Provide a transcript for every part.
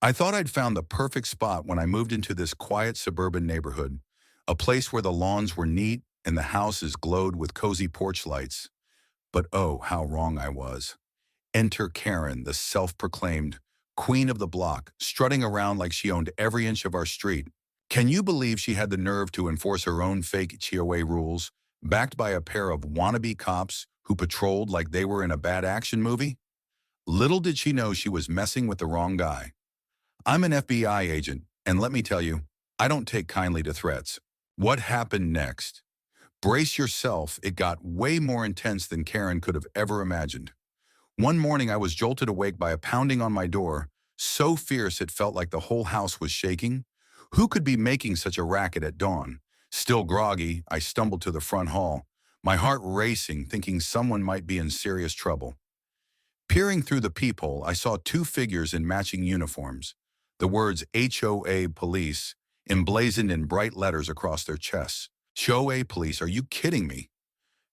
I thought I'd found the perfect spot when I moved into this quiet suburban neighborhood, a place where the lawns were neat and the houses glowed with cozy porch lights. But oh, how wrong I was. Enter Karen, the self-proclaimed queen of the block, strutting around like she owned every inch of our street. Can you believe she had the nerve to enforce her own fake HOA rules, backed by a pair of wannabe cops who patrolled like they were in a bad action movie? Little did she know she was messing with the wrong guy. I'm an FBI agent, and let me tell you, I don't take kindly to threats. What happened next? Brace yourself, it got way more intense than Karen could have ever imagined. One morning I was jolted awake by a pounding on my door, so fierce it felt like the whole house was shaking. Who could be making such a racket at dawn? Still groggy, I stumbled to the front hall, my heart racing, thinking someone might be in serious trouble. Peering through the peephole, I saw two figures in matching uniforms, the words HOA Police emblazoned in bright letters across their chests. HOA Police, are you kidding me?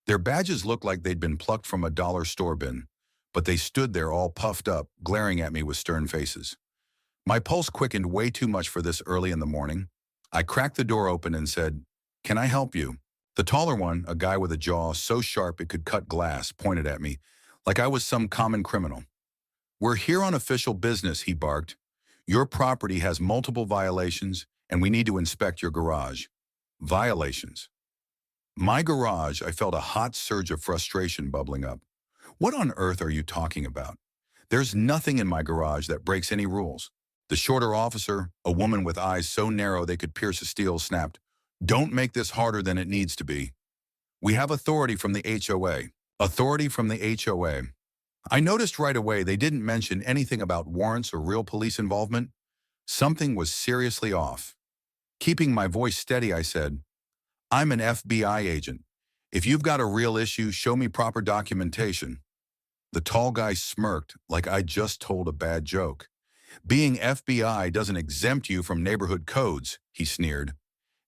Their badges looked like they'd been plucked from a dollar store bin, but they stood there all puffed up, glaring at me with stern faces. My pulse quickened way too much for this early in the morning. I cracked the door open and said, "Can I help you?" The taller one, a guy with a jaw so sharp it could cut glass, pointed at me, like I was some common criminal. "We're here on official business," he barked. "Your property has multiple violations, and we need to inspect your garage." Violations. My garage, I felt a hot surge of frustration bubbling up. What on earth are you talking about? There's nothing in my garage that breaks any rules. The shorter officer, a woman with eyes so narrow they could pierce a steel, snapped, "Don't make this harder than it needs to be. We have authority from the HOA. Authority from the HOA. I noticed right away they didn't mention anything about warrants or real police involvement. Something was seriously off. Keeping my voice steady, I said, "I'm an FBI agent. If you've got a real issue, show me proper documentation." The tall guy smirked like I just told a bad joke. "Being FBI doesn't exempt you from neighborhood codes," he sneered.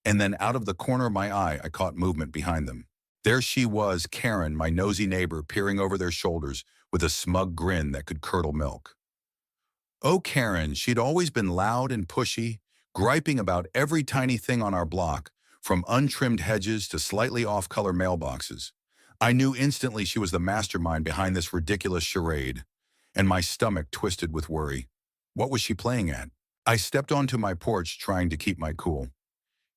And then out of the corner of my eye, I caught movement behind them. There she was, Karen, my nosy neighbor, peering over their shoulders with a smug grin that could curdle milk. Oh, Karen, she'd always been loud and pushy, griping about every tiny thing on our block, from untrimmed hedges to slightly off-color mailboxes. I knew instantly she was the mastermind behind this ridiculous charade, and my stomach twisted with worry. What was she playing at? I stepped onto my porch trying to keep my cool.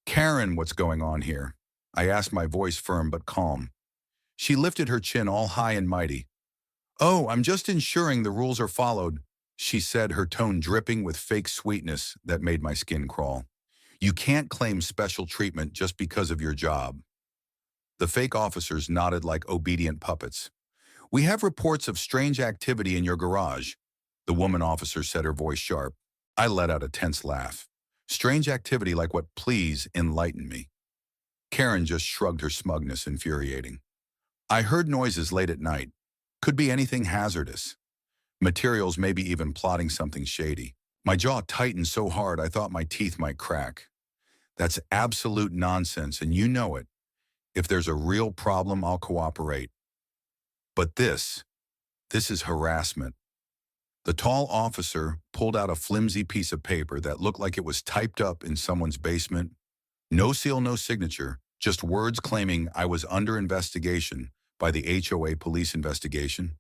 "Karen, what's going on here?" I asked, my voice firm but calm. She lifted her chin all high and mighty. "Oh, I'm just ensuring the rules are followed," she said, her tone dripping with fake sweetness that made my skin crawl. "You can't claim special treatment just because of your job." The fake officers nodded like obedient puppets. "We have reports of strange activity in your garage," the woman officer said, her voice sharp. I let out a tense laugh. "Strange activity like what? Please enlighten me." Karen just shrugged, her smugness infuriating. "I heard noises late at night. Could be anything hazardous. Materials, maybe even plotting something shady." My jaw tightened so hard I thought my teeth might crack. "That's absolute nonsense, and you know it. If there's a real problem, I'll cooperate. But this is harassment." The tall officer pulled out a flimsy piece of paper that looked like it was typed up in someone's basement. No seal, no signature, just words claiming I was under investigation by the HOA police investigation.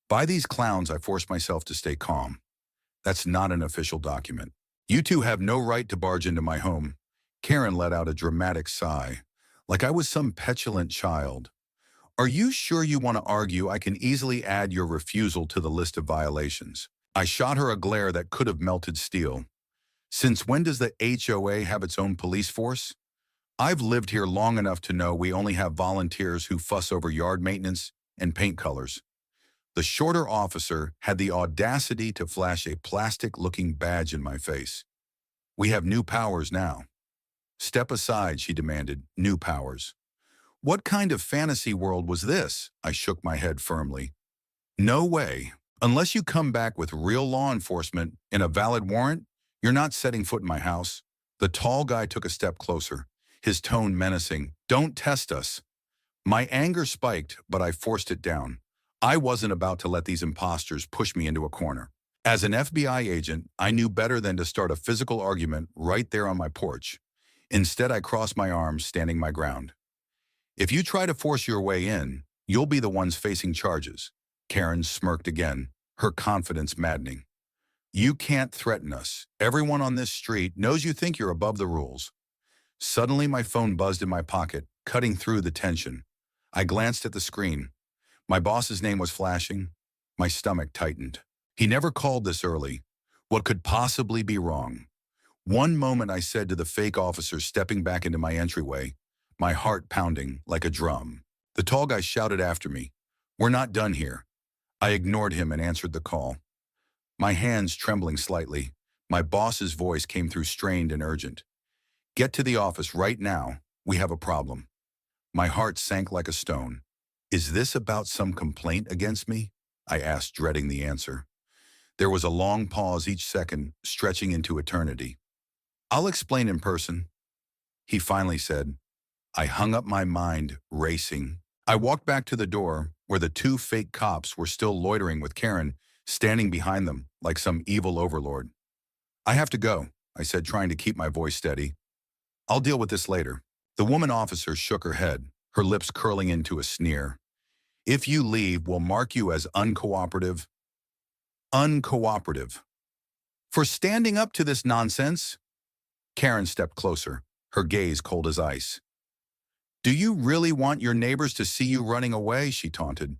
By these clowns, I forced myself to stay calm. "That's not an official document. You two have no right to barge into my home." Karen let out a dramatic sigh, like I was some petulant child. "Are you sure you want to argue? I can easily add your refusal to the list of violations." I shot her a glare that could have melted steel. "Since when does the HOA have its own police force? I've lived here long enough to know we only have volunteers who fuss over yard maintenance and paint colors." The shorter officer had the audacity to flash a plastic-looking badge in my face. "We have new powers now." "Step aside," she demanded. "New powers." What kind of fantasy world was this? I shook my head firmly. "No way. Unless you come back with real law enforcement and a valid warrant, you're not setting foot in my house." The tall guy took a step closer, his tone menacing. "Don't test us." My anger spiked, but I forced it down. I wasn't about to let these imposters push me into a corner. As an FBI agent, I knew better than to start a physical argument right there on my porch. Instead, I crossed my arms, standing my ground. If you try to force your way in, you'll be the ones facing charges. Karen smirked again, her confidence maddening. You can't threaten us. Everyone on this street knows you think you're above the rules. Suddenly, my phone buzzed in my pocket, cutting through the tension. I glanced at the screen. My boss's name was flashing. My stomach tightened. He never called this early. What could possibly be wrong? One moment I said to the fake officer stepping back into my entryway, my heart pounding like a drum. The tall guy shouted after me, "We're not done here." I ignored him and answered the call. My hands trembling slightly, my boss's voice came through strained and urgent. "Get to the office right now. We have a problem." My heart sank like a stone. Is this about some complaint against me? I asked, dreading the answer. There was a long pause each second, stretching into eternity. "I'll explain in person," he finally said. I hung up my mind, racing. I walked back to the door, where the two fake cops were still loitering with Karen, standing behind them like some evil overlord. "I have to go," I said, trying to keep my voice steady. "I'll deal with this later." The woman officer shook her head, her lips curling into a sneer. "If you leave, we'll mark you as uncooperative." Uncooperative. For standing up to this nonsense? Karen stepped closer, her gaze cold as ice. "Do you really want your neighbors to see you running away?" she taunted.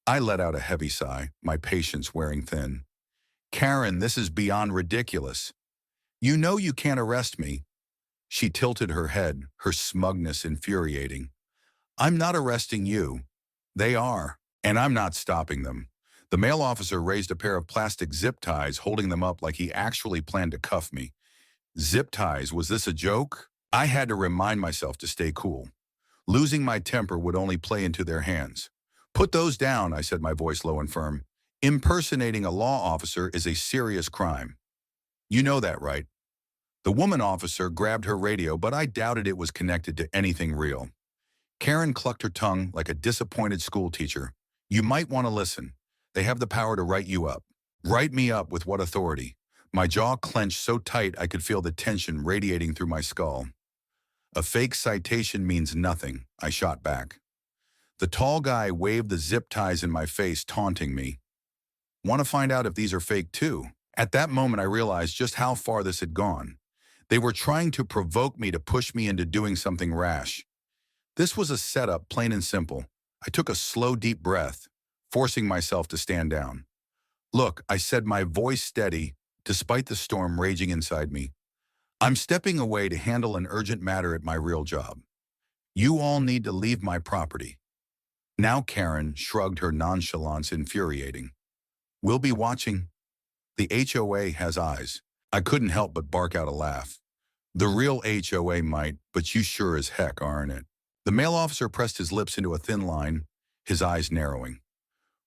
I let out a heavy sigh, my patience wearing thin. "Karen, this is beyond ridiculous. You know you can't arrest me." She tilted her head, her smugness infuriating. "I'm not arresting you. They are, and I'm not stopping them." The male officer raised a pair of plastic zip ties, holding them up like he actually planned to cuff me. Zip ties, was this a joke? I had to remind myself to stay cool. Losing my temper would only play into their hands. "Put those down," I said, my voice low and firm. "Impersonating a law officer is a serious crime. You know that, right?" The woman officer grabbed her radio, but I doubted it was connected to anything real. Karen clucked her tongue like a disappointed schoolteacher. "You might want to listen. They have the power to write you up." "Write me up with what authority?" My jaw clenched so tight I could feel the tension radiating through my skull. "A fake citation means nothing," I shot back. The tall guy waved the zip ties in my face, taunting me. "Want to find out if these are fake too?" At that moment I realized just how far this had gone. They were trying to provoke me, to push me into doing something rash. This was a setup, plain and simple. I took a slow, deep breath, forcing myself to stand down. "Look," I said, my voice steady, despite the storm raging inside me. "I'm stepping away to handle an urgent matter at my real job. You all need to leave my property." Now Karen shrugged, her nonchalance infuriating. "We'll be watching. The HOA has eyes." I couldn't help but bark out a laugh. "The real HOA might, but you sure as heck aren't it." The male officer pressed his lips into a thin line, his eyes narrowing.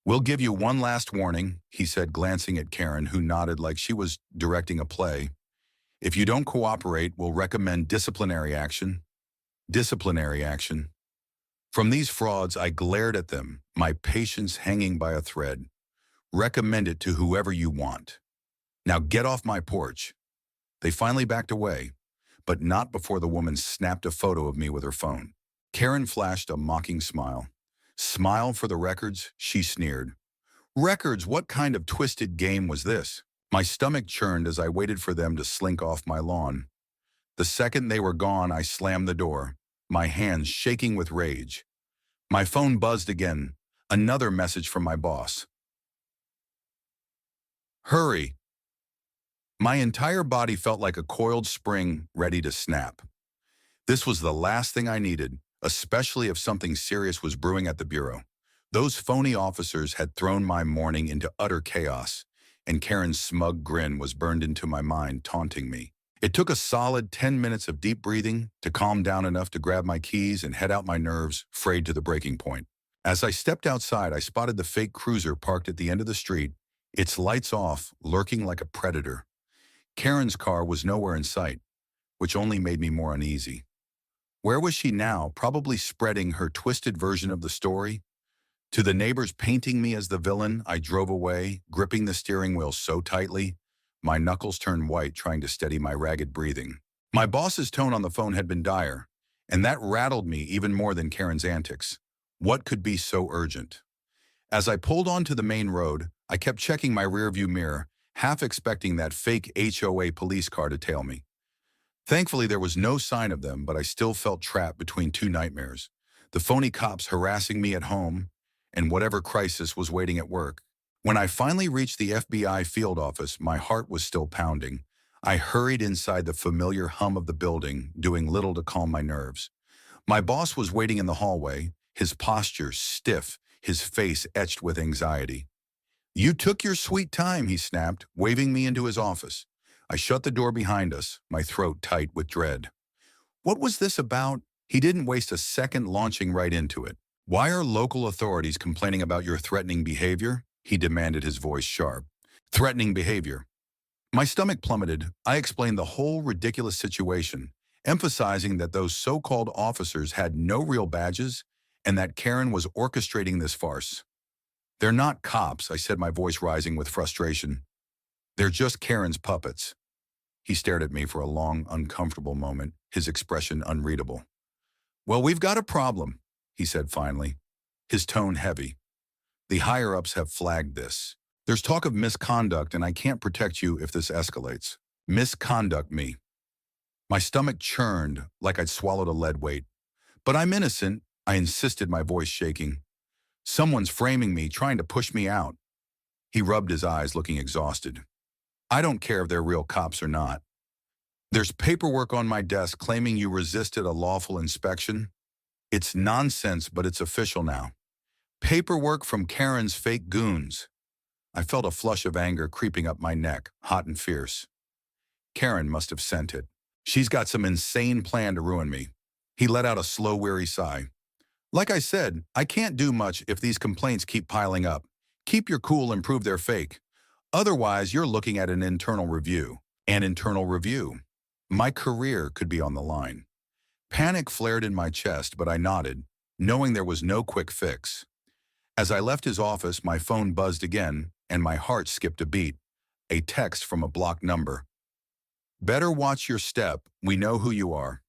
"We'll give you one last warning," he said, glancing at Karen, who nodded like she was directing a play. "If you don't cooperate, we'll recommend disciplinary action." Disciplinary action. From these frauds, I glared at them, my patience hanging by a thread. "Recommend it to whoever you want. Now get off my porch." They finally backed away, but not before the woman snapped a photo of me with her phone. Karen flashed a mocking smile. "Smile for the records?" she sneered. "Records? What kind of twisted game was this?" My stomach churned as I waited for them to slink off my lawn. The second they were gone, I slammed the door, my hands shaking with rage. My phone buzzed again, another message from my boss. "Hurry." My entire body felt like a coiled spring ready to snap. This was the last thing I needed, especially if something serious was brewing at the bureau. Those phony officers had thrown my morning into utter chaos, and Karen's smug grin was burned into my mind, taunting me. It took a solid 10 minutes of deep breathing to calm down enough to grab my keys and head out, my nerves frayed to the breaking point. As I stepped outside, I spotted the fake cruiser parked at the end of the street, its lights off, lurking like a predator. Karen's car was nowhere in sight, which only made me more uneasy. Where was she now, probably spreading her twisted version of the story? To the neighbors painting me as the villain, I drove away, gripping the steering wheel so tightly, my knuckles turned white trying to steady my ragged breathing. My boss's tone on the phone had been dire, and that rattled me even more than Karen's antics. What could be so urgent? As I pulled onto the main road, I kept checking my rearview mirror, half expecting that fake HOA police car to tail me. Thankfully, there was no sign of them, but I still felt trapped between two nightmares. The phony cops harassing me at home, and whatever crisis was waiting at work. When I finally reached the FBI field office, my heart was still pounding. I hurried inside the familiar hum of the building, doing little to calm my nerves. My boss was waiting in the hallway, his posture stiff, his face etched with anxiety. "You took your sweet time," he snapped, waving me into his office. I shut the door behind us, my throat tight with dread. What was this about? He didn't waste a second launching right into it. "Why are local authorities complaining about your threatening behavior?" He demanded, his voice sharp. Threatening behavior. My stomach plummeted. I explained the whole ridiculous situation, emphasizing that those so-called officers had no real badges and that Karen was orchestrating this farce. "They're not cops," I said, my voice rising with frustration. "They're just Karen's puppets." He stared at me for a long, uncomfortable moment, his expression unreadable. "Well, we've got a problem," he said finally, his tone heavy. "The higher-ups have flagged this. There's talk of misconduct, and I can't protect you if this escalates." Misconduct me. My stomach churned like I'd swallowed a lead weight. "But I'm innocent," I insisted, my voice shaking. "Someone's framing me, trying to push me out." He rubbed his eyes, looking exhausted. "I don't care if they're real cops or not. There's paperwork on my desk claiming you resisted a lawful inspection. It's nonsense, but it's official now. Paperwork from Karen's fake goons." I felt a flush of anger creeping up my neck, hot and fierce. Karen must have sent it. She's got some insane plan to ruin me. He let out a slow, weary sigh. "Like I said, I can't do much if these complaints keep piling up. Keep your cool and prove they're fake. Otherwise, you're looking at an internal review." An internal review? My career could be on the line. Panic flared in my chest, but I nodded, knowing there was no quick fix. As I left his office, my phone buzzed again, and my heart skipped a beat. A text from a blocked number. "Better watch your step. We know who you are."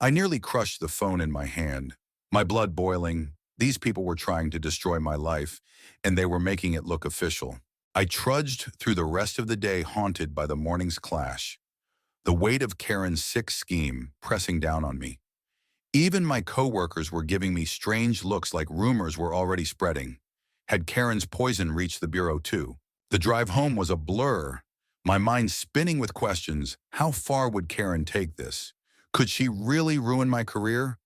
I nearly crushed the phone in my hand, my blood boiling. These people were trying to destroy my life, and they were making it look official. I trudged through the rest of the day, haunted by the morning's clash, the weight of Karen's sick scheme pressing down on me. Even my coworkers were giving me strange looks, like rumors were already spreading. Had Karen's poison reached the bureau too? The drive home was a blur, my mind spinning with questions. How far would Karen take this? Could she really ruin my career?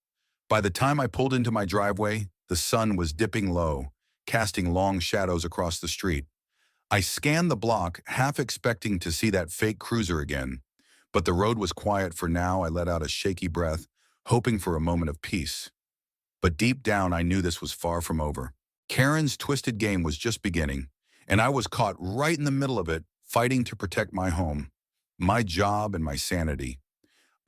By the time I pulled into my driveway, the sun was dipping low, casting long shadows across the street. I scanned the block, half expecting to see that fake cruiser again, but the road was quiet for now. I let out a shaky breath, hoping for a moment of peace. But deep down, I knew this was far from over. Karen's twisted game was just beginning, and I was caught right in the middle of it, fighting to protect my home, my job, and my sanity.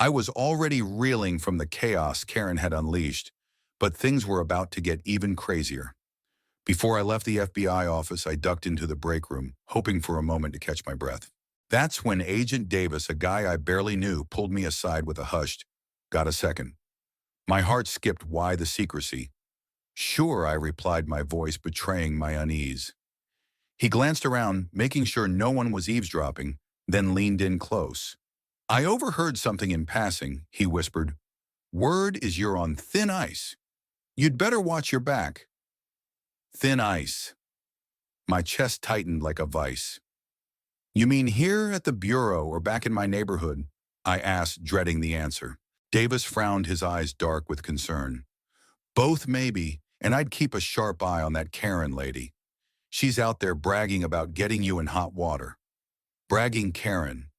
I was already reeling from the chaos Karen had unleashed, but things were about to get even crazier. Before I left the FBI office, I ducked into the break room, hoping for a moment to catch my breath. That's when Agent Davis, a guy I barely knew, pulled me aside with a hushed, "Got a second?" My heart skipped. Why the secrecy? "Sure," I replied, my voice betraying my unease. He glanced around, making sure no one was eavesdropping, then leaned in close. "I overheard something in passing," he whispered. "Word is you're on thin ice. You'd better watch your back." Thin ice. My chest tightened like a vice. "You mean here at the bureau or back in my neighborhood?" I asked, dreading the answer. Davis frowned, his eyes dark with concern. "Both maybe, and I'd keep a sharp eye on that Karen lady. She's out there bragging about getting you in hot water." Bragging Karen.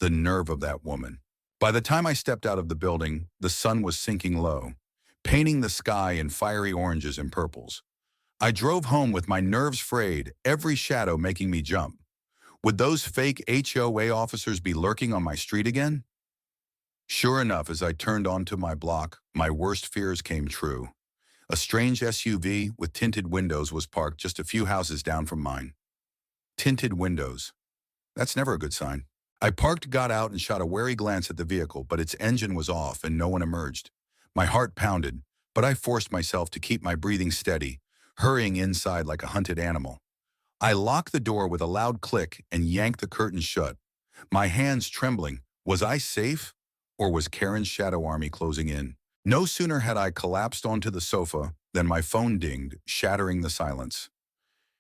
The nerve of that woman. By the time I stepped out of the building, the sun was sinking low, painting the sky in fiery oranges and purples. I drove home with my nerves frayed, every shadow making me jump. Would those fake HOA officers be lurking on my street again? Sure enough, as I turned onto my block, my worst fears came true. A strange SUV with tinted windows was parked just a few houses down from mine. Tinted windows. That's never a good sign. I parked, got out, and shot a wary glance at the vehicle, but its engine was off and no one emerged. My heart pounded, but I forced myself to keep my breathing steady, hurrying inside like a hunted animal. I locked the door with a loud click and yanked the curtains shut, my hands trembling. Was I safe? Or was Karen's shadow army closing in? No sooner had I collapsed onto the sofa than my phone dinged, shattering the silence.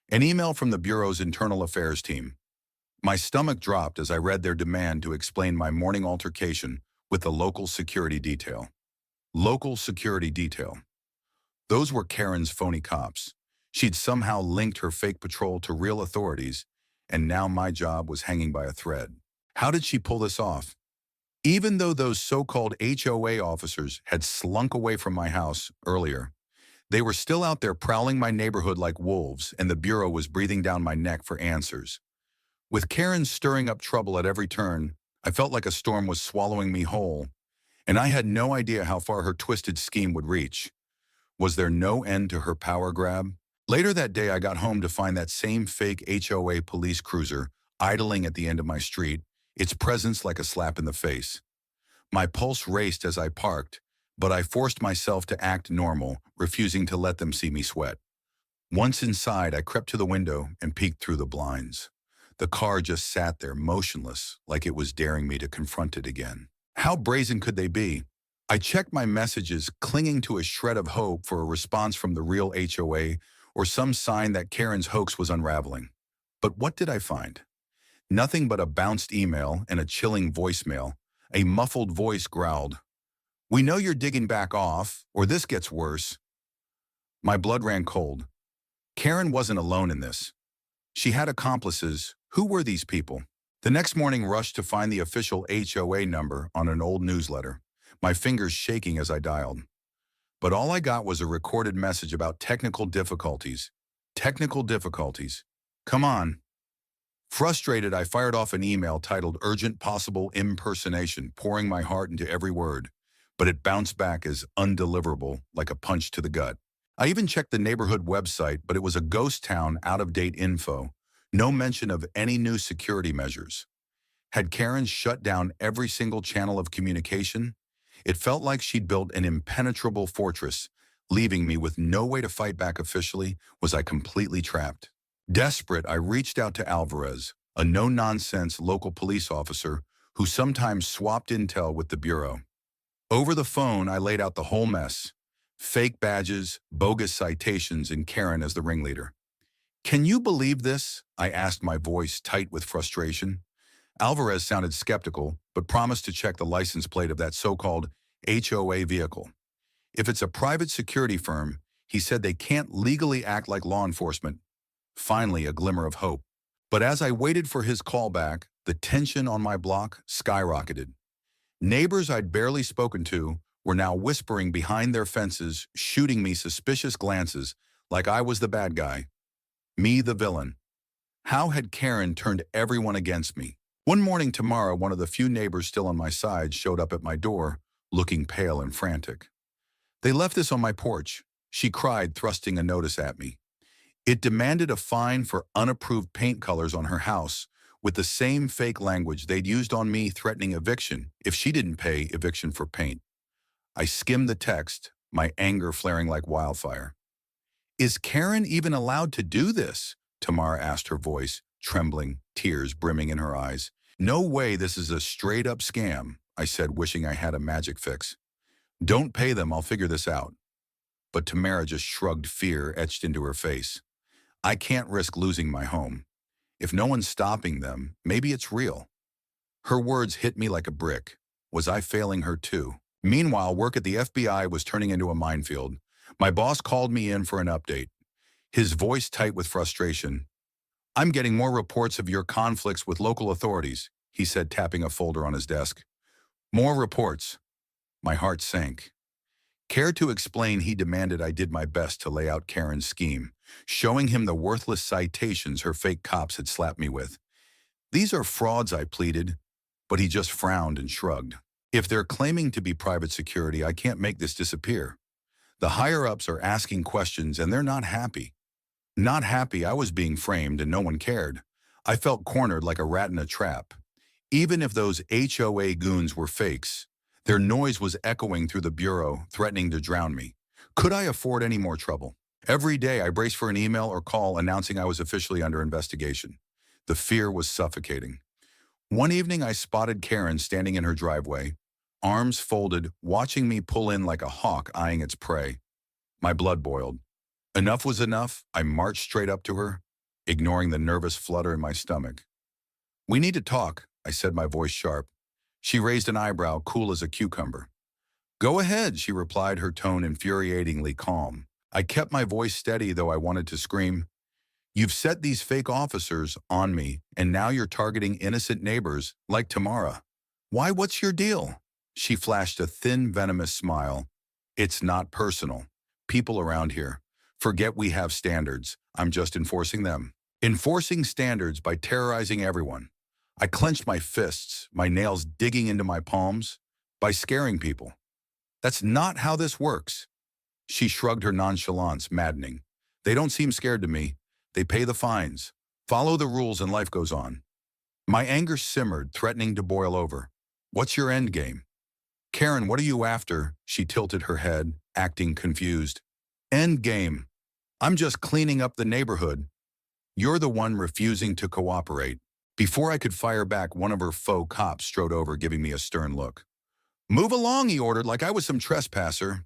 An email from the Bureau's internal affairs team. My stomach dropped as I read their demand to explain my morning altercation with the local security detail. Local security detail. Those were Karen's phony cops. She'd somehow linked her fake patrol to real authorities, and now my job was hanging by a thread. How did she pull this off? Even though those so-called HOA officers had slunk away from my house earlier, they were still out there prowling my neighborhood like wolves, and the Bureau was breathing down my neck for answers. With Karen stirring up trouble at every turn, I felt like a storm was swallowing me whole, and I had no idea how far her twisted scheme would reach. Was there no end to her power grab? Later that day, I got home to find that same fake HOA police cruiser idling at the end of my street, its presence like a slap in the face. My pulse raced as I parked, but I forced myself to act normal, refusing to let them see me sweat. Once inside, I crept to the window and peeked through the blinds. The car just sat there motionless, like it was daring me to confront it again. How brazen could they be? I checked my messages, clinging to a shred of hope for a response from the real HOA or some sign that Karen's hoax was unraveling. But what did I find? Nothing but a bounced email and a chilling voicemail. A muffled voice growled, "We know you're digging back off, or this gets worse." My blood ran cold. Karen wasn't alone in this. She had accomplices. Who were these people? The next morning rushed to find the official HOA number on an old newsletter, my fingers shaking as I dialed. But all I got was a recorded message about technical difficulties. Technical difficulties. Come on. Frustrated, I fired off an email titled "Urgent Possible Impersonation," pouring my heart into every word. But it bounced back as undeliverable, like a punch to the gut. I even checked the neighborhood website, but it was a ghost town, out-of-date info. No mention of any new security measures. Had Karen shut down every single channel of communication? It felt like she'd built an impenetrable fortress, leaving me with no way to fight back officially. Was I completely trapped? Desperate, I reached out to Alvarez, a no-nonsense local police officer who sometimes swapped intel with the Bureau. Over the phone, I laid out the whole mess. Fake badges, bogus citations, and Karen as the ringleader. "Can you believe this?" I asked, my voice tight with frustration. Alvarez sounded skeptical, but promised to check the license plate of that so-called HOA vehicle. If it's a private security firm, he said they can't legally act like law enforcement. Finally, a glimmer of hope. But as I waited for his call back, the tension on my block skyrocketed. Neighbors I'd barely spoken to were now whispering behind their fences, shooting me suspicious glances like I was the bad guy. Me, the villain. How had Karen turned everyone against me? One morning tomorrow, one of the few neighbors still on my side showed up at my door, looking pale and frantic. "They left this on my porch," she cried, thrusting a notice at me. It demanded a fine for unapproved paint colors on her house, with the same fake language they'd used on me, threatening eviction if she didn't pay eviction for paint. I skimmed the text, my anger flaring like wildfire. "Is Karen even allowed to do this?" Tamara asked, her voice trembling, tears brimming in her eyes. "No way, this is a straight-up scam," I said, wishing I had a magic fix. "Don't pay them, I'll figure this out." But Tamara just shrugged, fear etched into her face. "I can't risk losing my home. If no one's stopping them, maybe it's real." Her words hit me like a brick. Was I failing her too? Meanwhile, work at the FBI was turning into a minefield. My boss called me in for an update, his voice tight with frustration. "I'm getting more reports of your conflicts with local authorities," he said, tapping a folder on his desk. "More reports." My heart sank. Care to explain, he demanded. I did my best to lay out Karen's scheme, showing him the worthless citations her fake cops had slapped me with. "These are frauds," I pleaded, but he just frowned and shrugged. "If they're claiming to be private security, I can't make this disappear." The higher-ups are asking questions and they're not happy. Not happy I was being framed and no one cared. I felt cornered like a rat in a trap. Even if those HOA goons were fakes, their noise was echoing through the bureau, threatening to drown me. Could I afford any more trouble? Every day I braced for an email or call announcing I was officially under investigation. The fear was suffocating. One evening I spotted Karen standing in her driveway, arms folded, watching me pull in like a hawk eyeing its prey. My blood boiled. Enough was enough. I marched straight up to her, ignoring the nervous flutter in my stomach. "We need to talk," I said, my voice sharp. She raised an eyebrow, cool as a cucumber. "Go ahead," she replied, her tone infuriatingly calm. I kept my voice steady, though I wanted to scream. "You've set these fake officers on me, and now you're targeting innocent neighbors like Tamara. Why, what's your deal?" She flashed a thin, venomous smile. "It's not personal. People around here forget we have standards. I'm just enforcing them." Enforcing standards by terrorizing everyone. I clenched my fists, my nails digging into my palms, by scaring people. "That's not how this works." She shrugged, her nonchalance maddening. "They don't seem scared to me. They pay the fines, follow the rules, and life goes on." My anger simmered, threatening to boil over. "What's your end game?" "Karen, what are you after?" She tilted her head, acting confused. "End game. I'm just cleaning up the neighborhood. You're the one refusing to cooperate." Before I could fire back, one of her faux cops strode over, giving me a stern look. "Move along," he ordered, like I was some trespasser.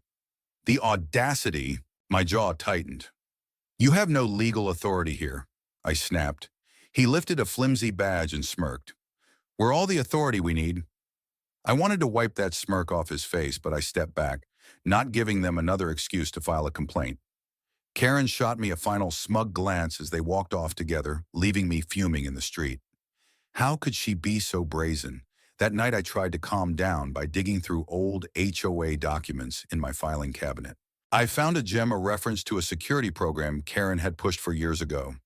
The audacity! My jaw tightened. "You have no legal authority here," I snapped. He lifted a flimsy badge and smirked. "We're all the authority we need." I wanted to wipe that smirk off his face, but I stepped back, not giving them another excuse to file a complaint. Karen shot me a final smug glance as they walked off together, leaving me fuming in the street. How could she be so brazen? That night I tried to calm down by digging through old HOA documents in my filing cabinet. I found a gem, a reference to a security program Karen had pushed for years ago.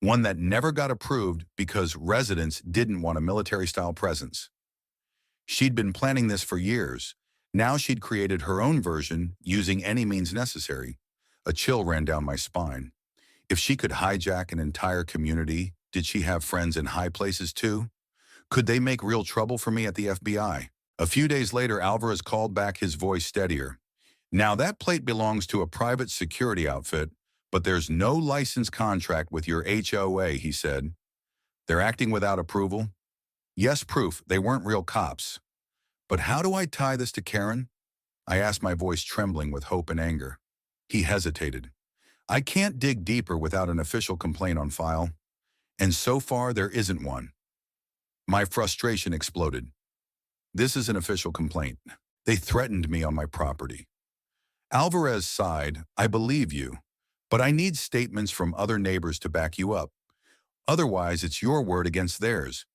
One that never got approved because residents didn't want a military-style presence. She'd been planning this for years. Now she'd created her own version using any means necessary. A chill ran down my spine. If she could hijack an entire community, did she have friends in high places too? Could they make real trouble for me at the FBI? A few days later, Alvarez called back, his voice steadier. "Now that plate belongs to a private security outfit, but there's no license contract with your HOA," he said. "They're acting without approval?" "Yes, proof they weren't real cops." "But how do I tie this to Karen?" I asked, my voice trembling with hope and anger. He hesitated. "I can't dig deeper without an official complaint on file. And so far, there isn't one." My frustration exploded. "This is an official complaint. They threatened me on my property." Alvarez sighed. "I believe you, but I need statements from other neighbors to back you up. Otherwise, it's your word against theirs."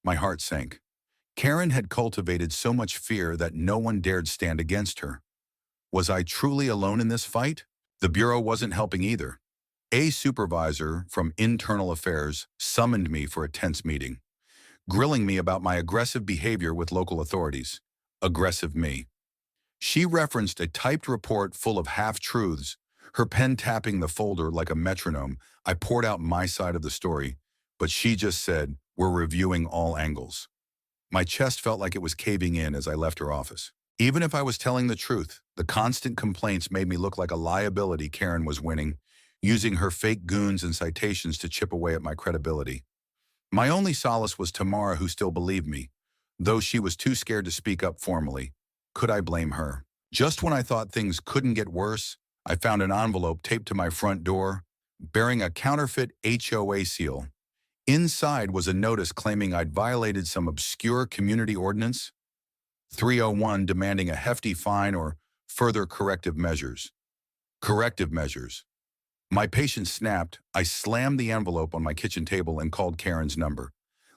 My heart sank. Karen had cultivated so much fear that no one dared stand against her. Was I truly alone in this fight? The Bureau wasn't helping either. A supervisor from Internal Affairs summoned me for a tense meeting, grilling me about my aggressive behavior with local authorities. Aggressive me. She referenced a typed report full of half-truths, her pen tapping the folder like a metronome. I poured out my side of the story, but she just said, "We're reviewing all angles." My chest felt like it was caving in as I left her office. Even if I was telling the truth, the constant complaints made me look like a liability Karen was winning, using her fake goons and citations to chip away at my credibility. My only solace was Tamara, who still believed me, though she was too scared to speak up formally. Could I blame her? Just when I thought things couldn't get worse, I found an envelope taped to my front door, bearing a counterfeit HOA seal. Inside was a notice claiming I'd violated some obscure community ordinance, 301, demanding a hefty fine or further corrective measures. Corrective measures. My patience snapped. I slammed the envelope on my kitchen table and called Karen's number,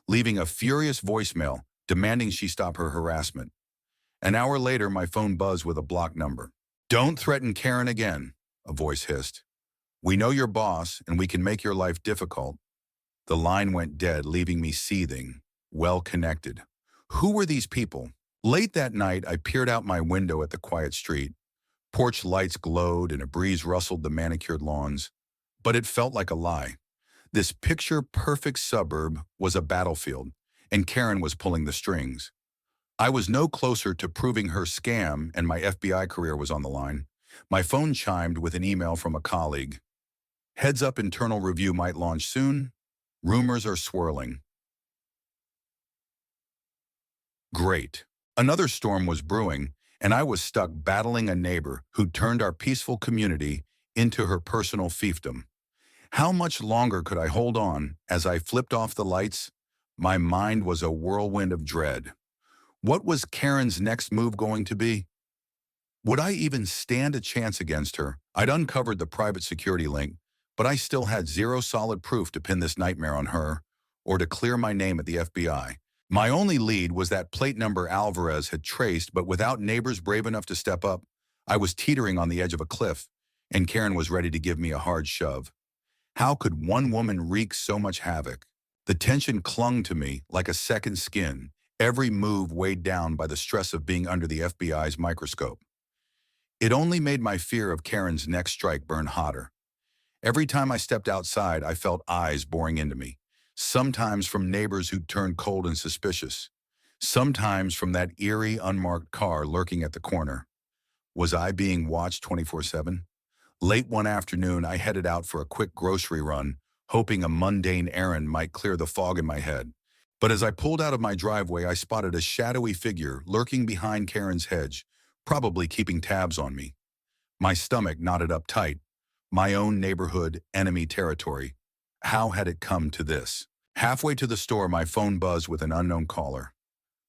leaving a furious voicemail demanding she stop her harassment. An hour later, my phone buzzed with a blocked number. "Don't threaten Karen again," a voice hissed. "We know your boss, and we can make your life difficult." The line went dead, leaving me seething, well-connected. Who were these people? Late that night, I peered out my window at the quiet street. Porch lights glowed and a breeze rustled the manicured lawns. But it felt like a lie. This picture-perfect suburb was a battlefield, and Karen was pulling the strings. I was no closer to proving her scam, and my FBI career was on the line. My phone chimed with an email from a colleague. Heads up, internal review might launch soon. Rumors are swirling. Great. Another storm was brewing, and I was stuck battling a neighbor who'd turned our peaceful community into her personal fiefdom. How much longer could I hold on as I flipped off the lights? My mind was a whirlwind of dread. What was Karen's next move going to be? Would I even stand a chance against her? I'd uncovered the private security link, but I still had zero solid proof to pin this nightmare on her or to clear my name at the FBI. My only lead was that plate number Alvarez had traced, but without neighbors brave enough to step up, I was teetering on the edge of a cliff, and Karen was ready to give me a hard shove. How could one woman wreak so much havoc? The tension clung to me like a second skin, every move weighed down by the stress of being under the FBI's microscope. It only made my fear of Karen's next strike burn hotter. Every time I stepped outside, I felt eyes boring into me, sometimes from neighbors who turned cold and suspicious, sometimes from that eerie, unmarked car lurking at the corner. Was I being watched 24/7? Late one afternoon, I headed out for a quick grocery run, hoping a mundane errand might clear the fog in my head. But as I pulled out of my driveway, I spotted a shadowy figure lurking behind Karen's hedge, probably keeping tabs on me. My stomach knotted up tight. My own neighborhood, enemy territory. How had it come to this? Halfway to the store, my phone buzzed with an unknown caller.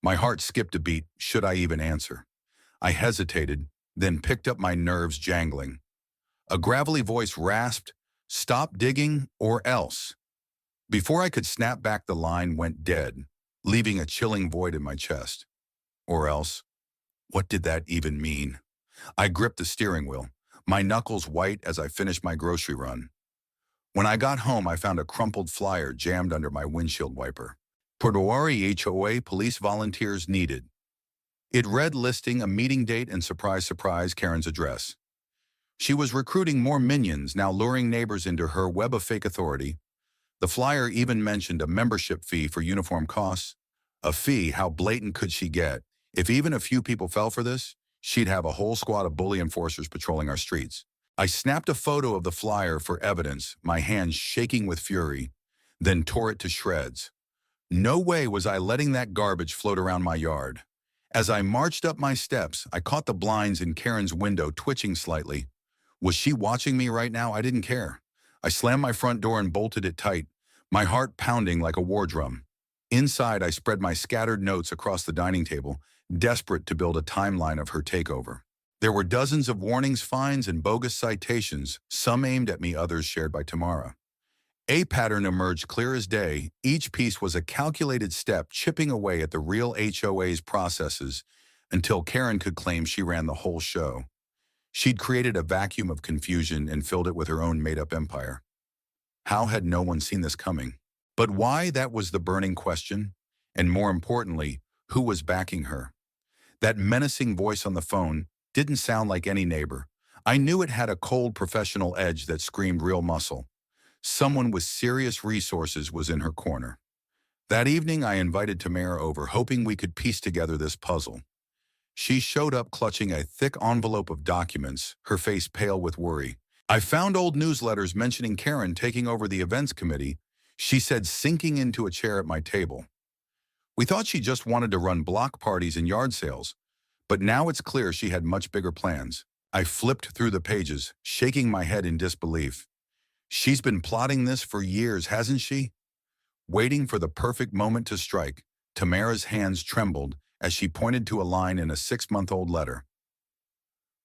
My heart skipped a beat. Should I even answer? I hesitated, then picked up, my nerves jangling. A gravelly voice rasped, "Stop digging, or else." Before I could snap back, the line went dead, leaving a chilling void in my chest. Or else? What did that even mean? I gripped the steering wheel, my knuckles white as I finished my grocery run. When I got home, I found a crumpled flyer jammed under my windshield wiper. Portuari HOA police volunteers needed. It read, listing a meeting date and surprise, surprise, Karen's address. She was recruiting more minions, now luring neighbors into her web of fake authority. The flyer even mentioned a membership fee for uniform costs. A fee? How blatant could she get? If even a few people fell for this, she'd have a whole squad of bully enforcers patrolling our streets. I snapped a photo of the flyer for evidence, my hands shaking with fury, then tore it to shreds. No way was I letting that garbage float around my yard. As I marched up my steps, I caught the blinds in Karen's window twitching slightly. Was she watching me right now? I didn't care. I slammed my front door and bolted it tight, my heart pounding like a war drum. Inside, I spread my scattered notes across the dining table, desperate to build a timeline of her takeover. There were dozens of warnings, fines, and bogus citations, some aimed at me, others shared by Tamara. A pattern emerged clear as day. Each piece was a calculated step chipping away at the real HOA's processes until Karen could claim she ran the whole show. She'd created a vacuum of confusion and filled it with her own made-up empire. How had no one seen this coming? But why? That was the burning question. And more importantly, who was backing her? That menacing voice on the phone didn't sound like any neighbor. I knew it had a cold professional edge that screamed real muscle. Someone with serious resources was in her corner. That evening, I invited Tamara over, hoping we could piece together this puzzle. She showed up clutching a thick envelope of documents, her face pale with worry. I found old newsletters mentioning Karen taking over the events committee, she said, sinking into a chair at my table. We thought she just wanted to run block parties and yard sales, but now it's clear she had much bigger plans. I flipped through the pages, shaking my head in disbelief. She's been plotting this for years, hasn't she? Waiting for the perfect moment to strike, Tamara's hands trembled as she pointed to a line in a 6-month-old letter.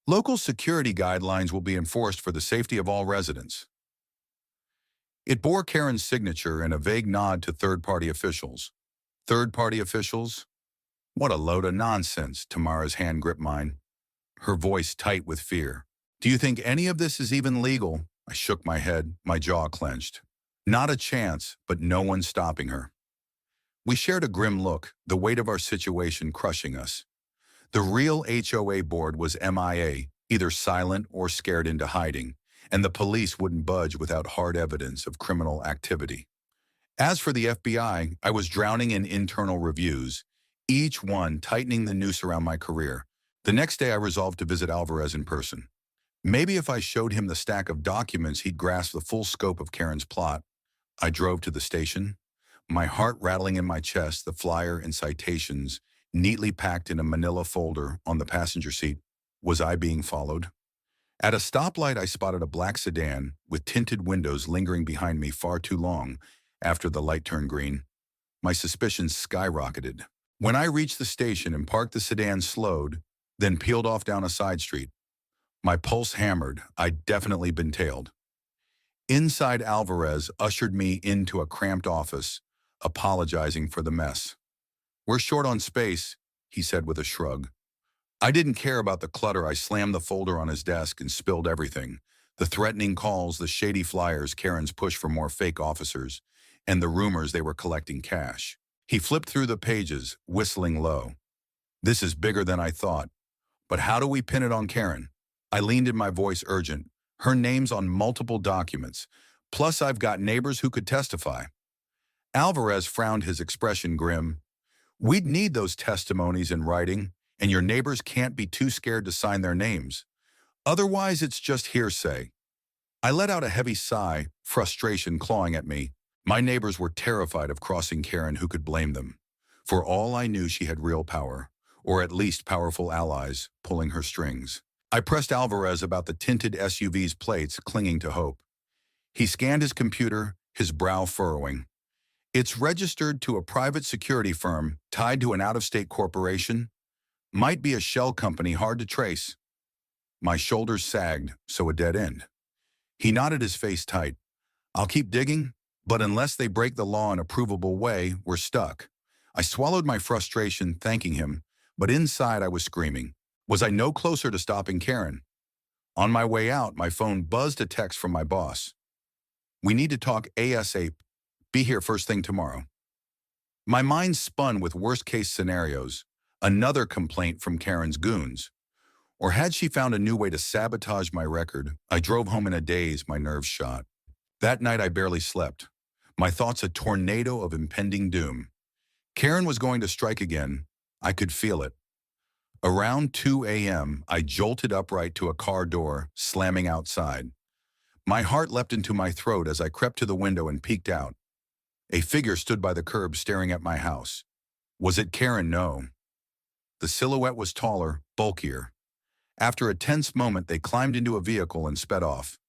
Local security guidelines will be enforced for the safety of all residents. It bore Karen's signature and a vague nod to third-party officials. Third-party officials? What a load of nonsense. Tamara's hand gripped mine, her voice tight with fear. Do you think any of this is even legal? I shook my head, my jaw clenched. Not a chance, but no one stopping her. We shared a grim look, the weight of our situation crushing us. The real HOA board was MIA, either silent or scared into hiding, and the police wouldn't budge without hard evidence of criminal activity. As for the FBI, I was drowning in internal reviews, each one tightening the noose around my career. The next day I resolved to visit Alvarez in person. Maybe if I showed him the stack of documents, he'd grasp the full scope of Karen's plot. I drove to the station, my heart rattling in my chest, the flyer and citations neatly packed in a manila folder on the passenger seat. Was I being followed? At a stoplight, I spotted a black sedan with tinted windows lingering behind me far too long after the light turned green. My suspicions skyrocketed. When I reached the station and parked, the sedan slowed, then peeled off down a side street. My pulse hammered. I'd definitely been tailed. Inside, Alvarez ushered me into a cramped office, apologizing for the mess. "We're short on space," he said with a shrug. I didn't care about the clutter. I slammed the folder on his desk and spilled everything. The threatening calls, the shady flyers, Karen's push for more fake officers, and the rumors they were collecting cash. He flipped through the pages, whistling low. "This is bigger than I thought. But how do we pin it on Karen?" I leaned in, my voice urgent. "Her name's on multiple documents. Plus, I've got neighbors who could testify." Alvarez frowned, his expression grim. "We'd need those testimonies in writing, and your neighbors can't be too scared to sign their names. Otherwise, it's just hearsay." I let out a heavy sigh, frustration clawing at me. My neighbors were terrified of crossing Karen. Who could blame them? For all I knew, she had real power, or at least powerful allies, pulling her strings. I pressed Alvarez about the tinted SUV's plates, clinging to hope. He scanned his computer, his brow furrowing. "It's registered to a private security firm tied to an out-of-state corporation. Might be a shell company, hard to trace." My shoulders sagged, so a dead end. He nodded, his face tight. "I'll keep digging, but unless they break the law in a provable way, we're stuck." I swallowed my frustration, thanking him, but inside I was screaming. Was I no closer to stopping Karen? On my way out, my phone buzzed, a text from my boss. "We need to talk ASAP. Be here first thing tomorrow." My mind spun with worst-case scenarios. Another complaint from Karen's goons. Or had she found a new way to sabotage my record? I drove home in a daze, my nerves shot. That night I barely slept. My thoughts a tornado of impending doom. Karen was going to strike again. I could feel it. Around 2 a.m., I jolted upright to a car door, slamming outside. My heart leapt into my throat as I crept to the window and peeked out. A figure stood by the curb, staring at my house. Was it Karen? No. The silhouette was taller, bulkier. After a tense moment, they climbed into a vehicle and sped off,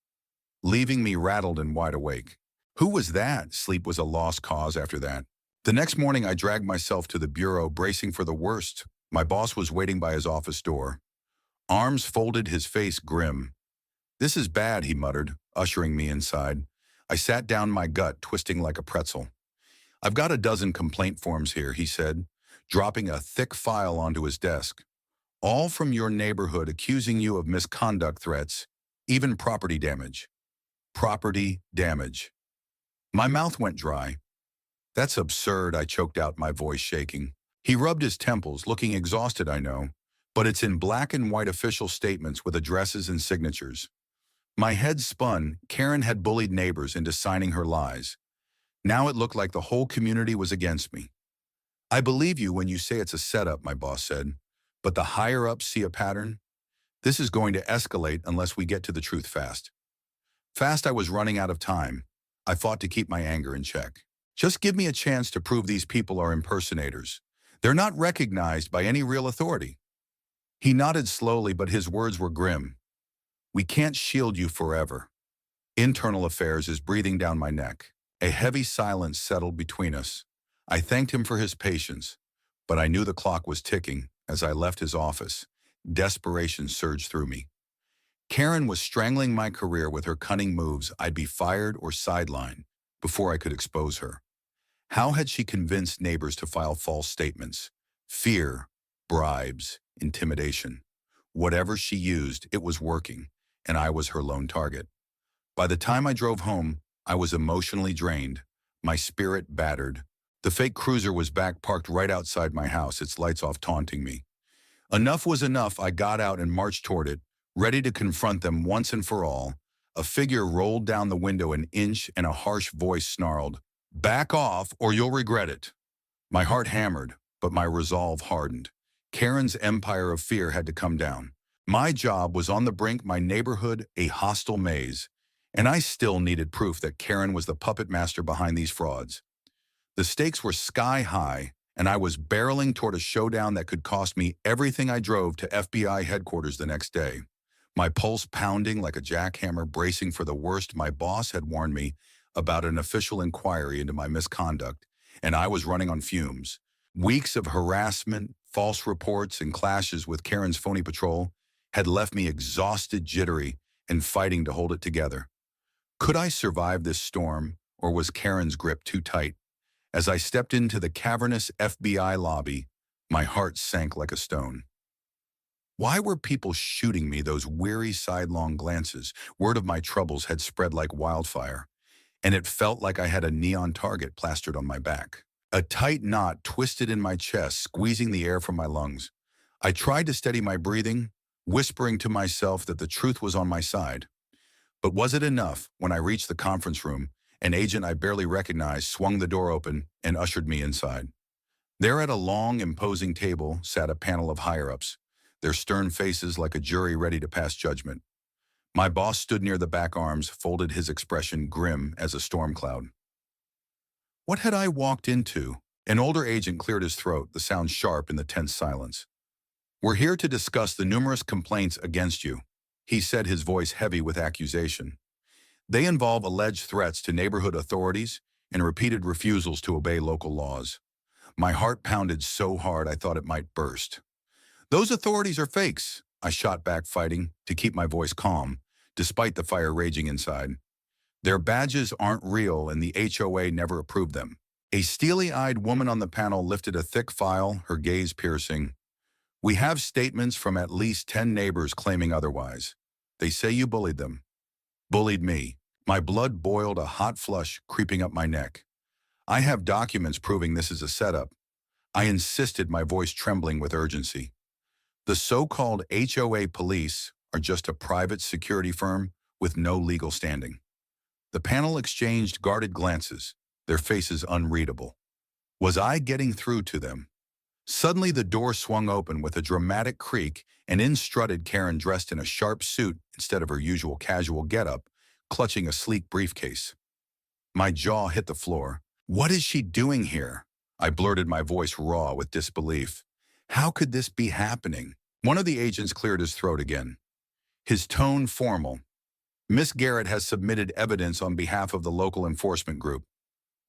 leaving me rattled and wide awake. Who was that? Sleep was a lost cause after that. The next morning, I dragged myself to the bureau, bracing for the worst. My boss was waiting by his office door, arms folded, his face grim. "This is bad," he muttered, ushering me inside. I sat down, my gut twisting like a pretzel. "I've got a dozen complaint forms here," he said, dropping a thick file onto his desk. "All from your neighborhood, accusing you of misconduct, threats, even property damage." Property damage. My mouth went dry. "That's absurd," I choked out, my voice shaking. He rubbed his temples, looking exhausted, I know, but it's in black and white official statements with addresses and signatures. My head spun. Karen had bullied neighbors into signing her lies. Now it looked like the whole community was against me. "I believe you when you say it's a setup," my boss said, "but the higher-ups see a pattern. This is going to escalate unless we get to the truth fast." Fast, I was running out of time. I fought to keep my anger in check. "Just give me a chance to prove these people are impersonators. They're not recognized by any real authority." He nodded slowly, but his words were grim. "We can't shield you forever. Internal affairs is breathing down my neck." A heavy silence settled between us. I thanked him for his patience, but I knew the clock was ticking. As I left his office, desperation surged through me. Karen was strangling my career with her cunning moves. I'd be fired or sidelined before I could expose her. How had she convinced neighbors to file false statements? Fear, bribes, intimidation. Whatever she used, it was working, and I was her lone target. By the time I drove home, I was emotionally drained, my spirit battered. The fake cruiser was back, parked right outside my house, its lights off, taunting me. Enough was enough. I got out and marched toward it, Ready to confront them once and for all, a figure rolled down the window an inch and a harsh voice snarled, "Back off or you'll regret it." My heart hammered, but my resolve hardened. Karen's empire of fear had to come down. My job was on the brink, my neighborhood a hostile maze, and I still needed proof that Karen was the puppet master behind these frauds. The stakes were sky high, and I was barreling toward a showdown that could cost me everything. I drove to FBI headquarters the next day, my pulse pounding like a jackhammer, bracing for the worst. My boss had warned me about an official inquiry into my misconduct, and I was running on fumes. Weeks of harassment, false reports, and clashes with Karen's phony patrol had left me exhausted, jittery, and fighting to hold it together. Could I survive this storm, or was Karen's grip too tight? As I stepped into the cavernous FBI lobby, my heart sank like a stone. Why were people shooting me those weary sidelong glances? Word of my troubles had spread like wildfire, and it felt like I had a neon target plastered on my back. A tight knot twisted in my chest, squeezing the air from my lungs. I tried to steady my breathing, whispering to myself that the truth was on my side. But was it enough? When I reached the conference room, an agent I barely recognized swung the door open and ushered me inside. There at a long, imposing table sat a panel of higher-ups, their stern faces like a jury ready to pass judgment. My boss stood near the back arms, folded, his expression grim as a storm cloud. What had I walked into? An older agent cleared his throat, the sound sharp in the tense silence. "We're here to discuss the numerous complaints against you," he said, his voice heavy with accusation. "They involve alleged threats to neighborhood authorities and repeated refusals to obey local laws." My heart pounded so hard I thought it might burst. "Those authorities are fakes," I shot back, fighting to keep my voice calm, despite the fire raging inside. "Their badges aren't real and the HOA never approved them." A steely-eyed woman on the panel lifted a thick file, her gaze piercing. "We have statements from at least 10 neighbors claiming otherwise. They say you bullied them." Bullied me. My blood boiled, a hot flush creeping up my neck. "I have documents proving this is a setup," I insisted, my voice trembling with urgency. "The so-called HOA police are just a private security firm with no legal standing." The panel exchanged guarded glances, their faces unreadable. Was I getting through to them? Suddenly the door swung open with a dramatic creak, and in strutted Karen, dressed in a sharp suit instead of her usual casual getup, clutching a sleek briefcase. My jaw hit the floor. "What is she doing here?" I blurted, my voice raw with disbelief. "How could this be happening?" One of the agents cleared his throat again, his tone formal. "Miss Garrett has submitted evidence on behalf of the local enforcement group."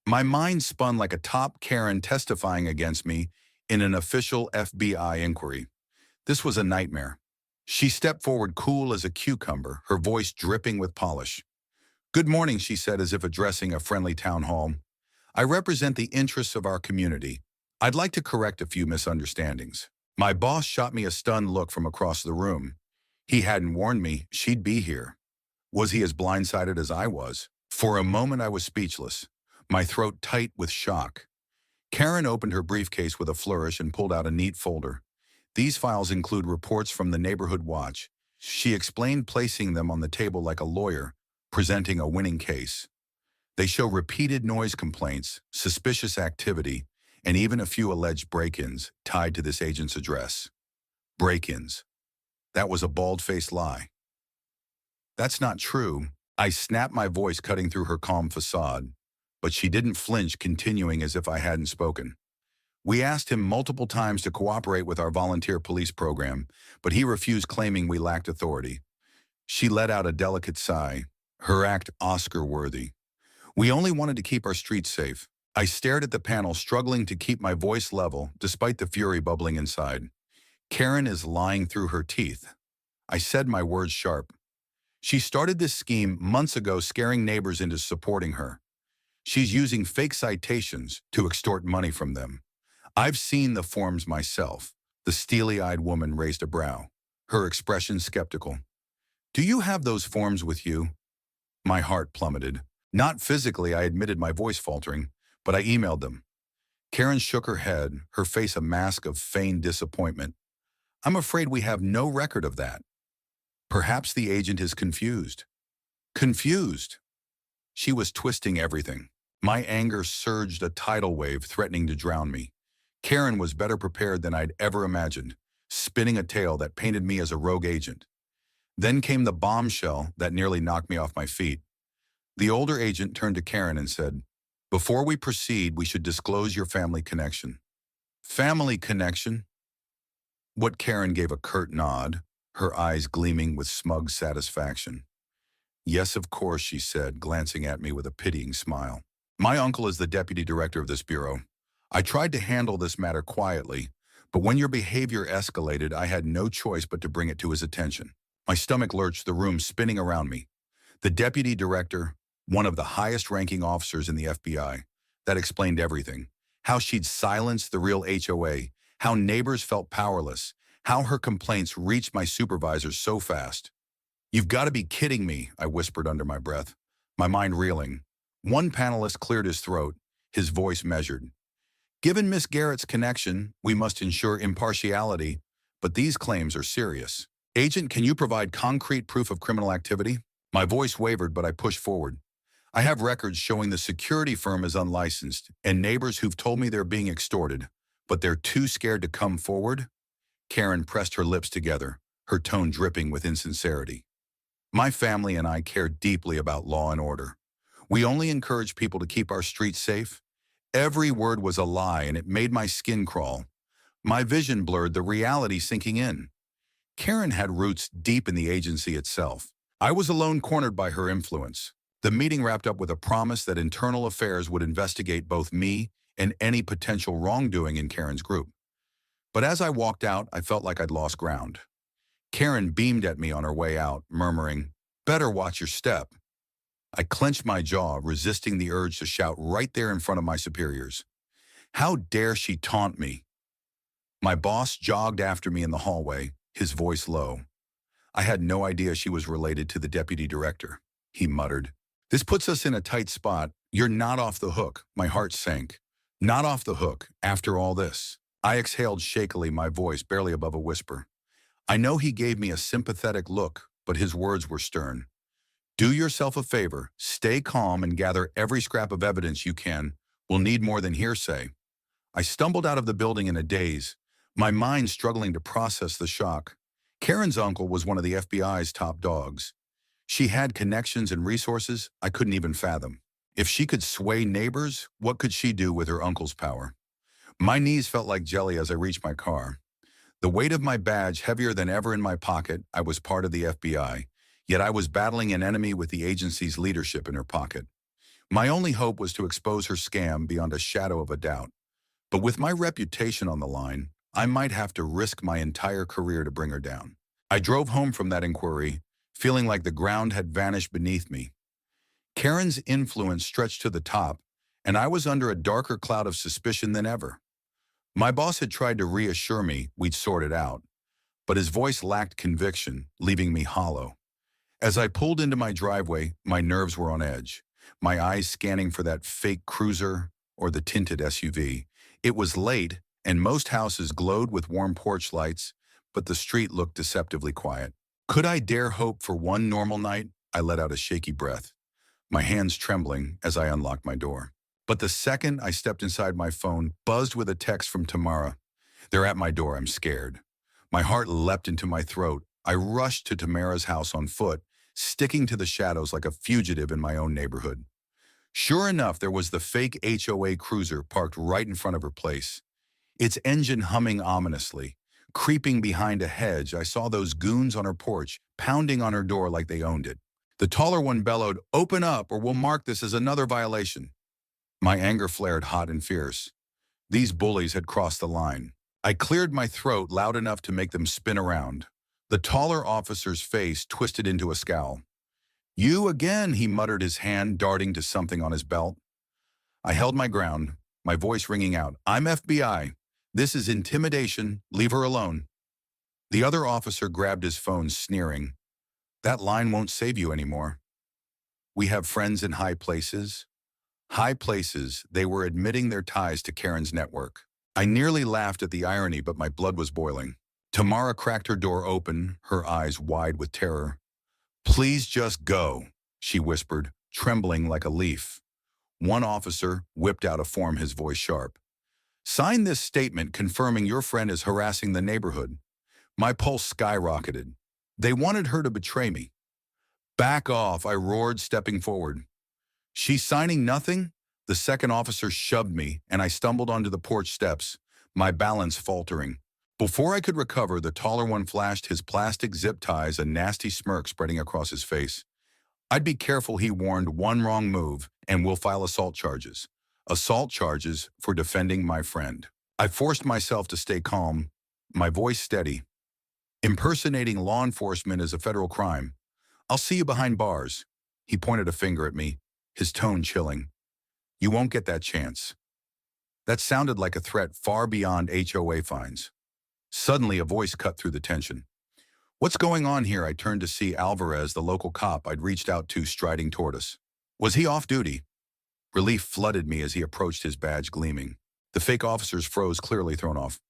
My mind spun like a top Karen testifying against me in an official FBI inquiry. This was a nightmare. She stepped forward, cool as a cucumber, her voice dripping with polish. "Good morning," she said, as if addressing a friendly town hall. "I represent the interests of our community. I'd like to correct a few misunderstandings." My boss shot me a stunned look from across the room. He hadn't warned me she'd be here. Was he as blindsided as I was? For a moment I was speechless, my throat tight with shock. Karen opened her briefcase with a flourish and pulled out a neat folder. "These files include reports from the Neighborhood Watch," she explained, placing them on the table like a lawyer presenting a winning case. "They show repeated noise complaints, suspicious activity, and even a few alleged break-ins tied to this agent's address." Break-ins. That was a bald-faced lie. "That's not true." I snapped, my voice cutting through her calm facade. But she didn't flinch, continuing as if I hadn't spoken. "We asked him multiple times to cooperate with our volunteer police program, but he refused, claiming we lacked authority." She let out a delicate sigh, her act Oscar-worthy. "We only wanted to keep our streets safe." I stared at the panel, struggling to keep my voice level despite the fury bubbling inside. "Karen is lying through her teeth." I said, my words sharp. "She started this scheme months ago, scaring neighbors into supporting her. She's using fake citations to extort money from them. I've seen the forms myself." The steely-eyed woman raised a brow, her expression skeptical. "Do you have those forms with you?" My heart plummeted. "Not physically," I admitted, my voice faltering, "but I emailed them." Karen shook her head, her face a mask of feigned disappointment. "I'm afraid we have no record of that." Perhaps the agent is confused. Confused. She was twisting everything. My anger surged a tidal wave threatening to drown me. Karen was better prepared than I'd ever imagined, spinning a tale that painted me as a rogue agent. Then came the bombshell that nearly knocked me off my feet. The older agent turned to Karen and said, "Before we proceed, we should disclose your family connection." Family connection? What Karen gave a curt nod, her eyes gleaming with smug satisfaction. "Yes, of course," she said, glancing at me with a pitying smile. "My uncle is the deputy director of this bureau. I tried to handle this matter quietly, but when your behavior escalated, I had no choice but to bring it to his attention." My stomach lurched, the room spinning around me. The deputy director, one of the highest-ranking officers in the FBI. That explained everything. How she'd silenced the real HOA, how neighbors felt powerless, how her complaints reached my supervisors so fast. "You've got to be kidding me," I whispered under my breath, my mind reeling. One panelist cleared his throat, his voice measured. "Given Miss Garrett's connection, we must ensure impartiality, but these claims are serious. Agent, can you provide concrete proof of criminal activity?" My voice wavered, but I pushed forward. "I have records showing the security firm is unlicensed and neighbors who've told me they're being extorted, but they're too scared to come forward." Karen pressed her lips together, her tone dripping with insincerity. "My family and I care deeply about law and order. We only encourage people to keep our streets safe." Every word was a lie, and it made my skin crawl. My vision blurred, the reality sinking in. Karen had roots deep in the agency itself. I was alone, cornered by her influence. The meeting wrapped up with a promise that internal affairs would investigate both me and any potential wrongdoing in Karen's group. But as I walked out, I felt like I'd lost ground. Karen beamed at me on her way out, murmuring, "Better watch your step." I clenched my jaw, resisting the urge to shout right there in front of my superiors. How dare she taunt me? My boss jogged after me in the hallway, his voice low. "I had no idea she was related to the deputy director," he muttered. "This puts us in a tight spot. You're not off the hook." My heart sank. Not off the hook, after all this. I exhaled shakily, my voice barely above a whisper. I know he gave me a sympathetic look, but his words were stern. "Do yourself a favor, stay calm and gather every scrap of evidence you can. We'll need more than hearsay." I stumbled out of the building in a daze, my mind struggling to process the shock. Karen's uncle was one of the FBI's top dogs. She had connections and resources I couldn't even fathom. If she could sway neighbors, what could she do with her uncle's power? My knees felt like jelly as I reached my car. The weight of my badge heavier than ever in my pocket. I was part of the FBI, yet I was battling an enemy with the agency's leadership in her pocket. My only hope was to expose her scam beyond a shadow of a doubt. But with my reputation on the line, I might have to risk my entire career to bring her down. I drove home from that inquiry, feeling like the ground had vanished beneath me. Karen's influence stretched to the top, and I was under a darker cloud of suspicion than ever. My boss had tried to reassure me we'd sort it out, but his voice lacked conviction, leaving me hollow. As I pulled into my driveway, my nerves were on edge, my eyes scanning for that fake cruiser or the tinted SUV. It was late, and most houses glowed with warm porch lights, but the street looked deceptively quiet. Could I dare hope for one normal night? I let out a shaky breath, my hands trembling as I unlocked my door. But the second I stepped inside, my phone buzzed with a text from Tamara. "They're at my door, I'm scared." My heart leapt into my throat. I rushed to Tamara's house on foot, sticking to the shadows like a fugitive in my own neighborhood. Sure enough, there was the fake HOA cruiser parked right in front of her place, its engine humming ominously. Creeping behind a hedge, I saw those goons on her porch, pounding on her door like they owned it. The taller one bellowed, "Open up or we'll mark this as another violation." My anger flared hot and fierce. These bullies had crossed the line. I cleared my throat loud enough to make them spin around. The taller officer's face twisted into a scowl. "You again," he muttered, his hand darting to something on his belt. I held my ground, my voice ringing out, "I'm FBI. This is intimidation. Leave her alone." The other officer grabbed his phone, sneering, "That line won't save you anymore. We have friends in high places." High places, they were admitting their ties to Karen's network. I nearly laughed at the irony, but my blood was boiling. Tamara cracked her door open, her eyes wide with terror. "Please just go," she whispered, trembling like a leaf. One officer whipped out a form, his voice sharp. "Sign this statement confirming your friend is harassing the neighborhood." My pulse skyrocketed. They wanted her to betray me. "Back off," I roared, stepping forward. "She's signing nothing?" The second officer shoved me, and I stumbled onto the porch steps, my balance faltering. Before I could recover, the taller one flashed his plastic zip ties, a nasty smirk spreading across his face. "I'd be careful," he warned. "One wrong move, and we'll file assault charges." Assault charges for defending my friend. I forced myself to stay calm, my voice steady. "Impersonating law enforcement is a federal crime. I'll see you behind bars." He pointed a finger at me, his tone chilling. "You won't get that chance." That sounded like a threat far beyond HOA fines. Suddenly, a voice cut through the tension. "What's going on here?" I turned to see Alvarez, the local cop I'd reached out to, striding toward us. Was he off duty? Relief flooded me as he approached, his badge gleaming. The fake officers froze, clearly thrown off.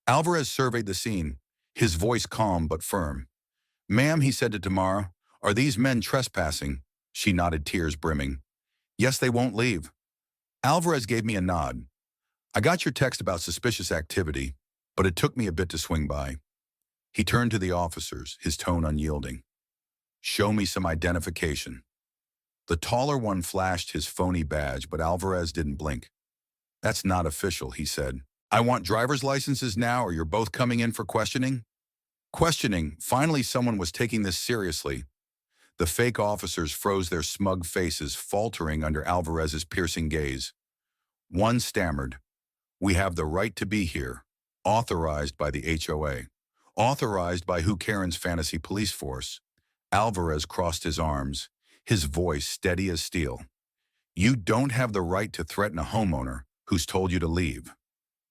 Alvarez surveyed the scene, his voice calm but firm. "Ma'am," he said to Tamara, "are these men trespassing?" She nodded, tears brimming. "Yes, they won't leave." Alvarez gave me a nod. "I got your text about suspicious activity, but it took me a bit to swing by." He turned to the officers, his tone unyielding. "Show me some identification." The taller one flashed his phony badge, but Alvarez didn't blink. "That's not official," he said. "I want driver's licenses now, or you're both coming in for questioning." Questioning. Finally, someone was taking this seriously. The fake officers froze, their smug faces faltering under Alvarez's piercing gaze. One stammered, "We have the right to be here. Authorized by the HOA. Authorized by who? Karen's fantasy police force." Alvarez crossed his arms, his voice steady as steel. "You don't have the right to threaten a homeowner who's told you to leave.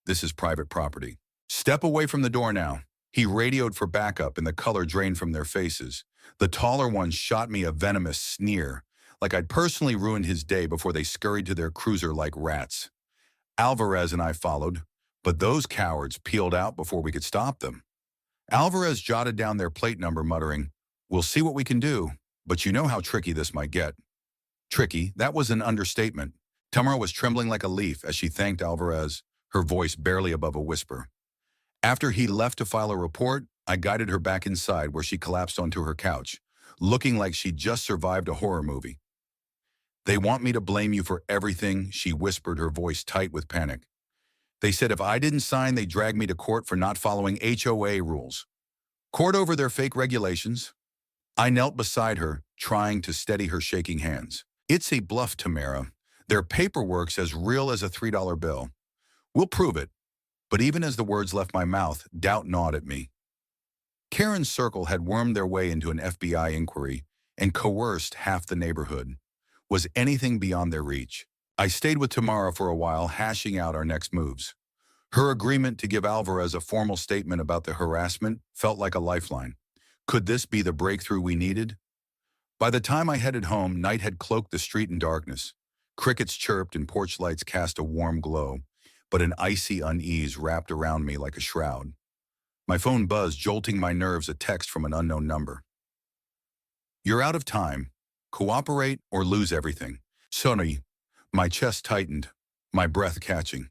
This is private property. Step away from the door now." He radioed for backup, and the color drained from their faces. The taller one shot me a venomous sneer, like I'd personally ruined his day before they scurried to their cruiser like rats. Alvarez and I followed, but those cowards peeled out before we could stop them. Alvarez jotted down their plate number, muttering, "We'll see what we can do, but you know how tricky this might get." Tricky? That was an understatement. Tamara was trembling like a leaf as she thanked Alvarez, her voice barely above a whisper. After he left to file a report, I guided her back inside, where she collapsed onto her couch, looking like she'd just survived a horror movie. "They want me to blame you for everything," she whispered, her voice tight with panic. "They said if I didn't sign, they'd drag me to court for not following HOA rules. Court over their fake regulations." I knelt beside her, trying to steady her shaking hands. "It's a bluff, Tamara. Their paperwork's as real as a $3 bill. We'll prove it." But even as the words left my mouth, doubt gnawed at me. Karen's circle had wormed their way into an FBI inquiry and coerced half the neighborhood. Was anything beyond their reach? I stayed with Tamara for a while, hashing out our next moves. Her agreement to give Alvarez a formal statement about the harassment felt like a lifeline. Could this be the breakthrough we needed? By the time I headed home, night had cloaked the street in darkness. Crickets chirped and porch lights cast a warm glow, but an icy unease wrapped around me like a shroud. My phone buzzed, jolting my nerves, a text from an unknown number. "You're out of time. Cooperate or lose everything." Sorry. My chest tightened, my breath catching.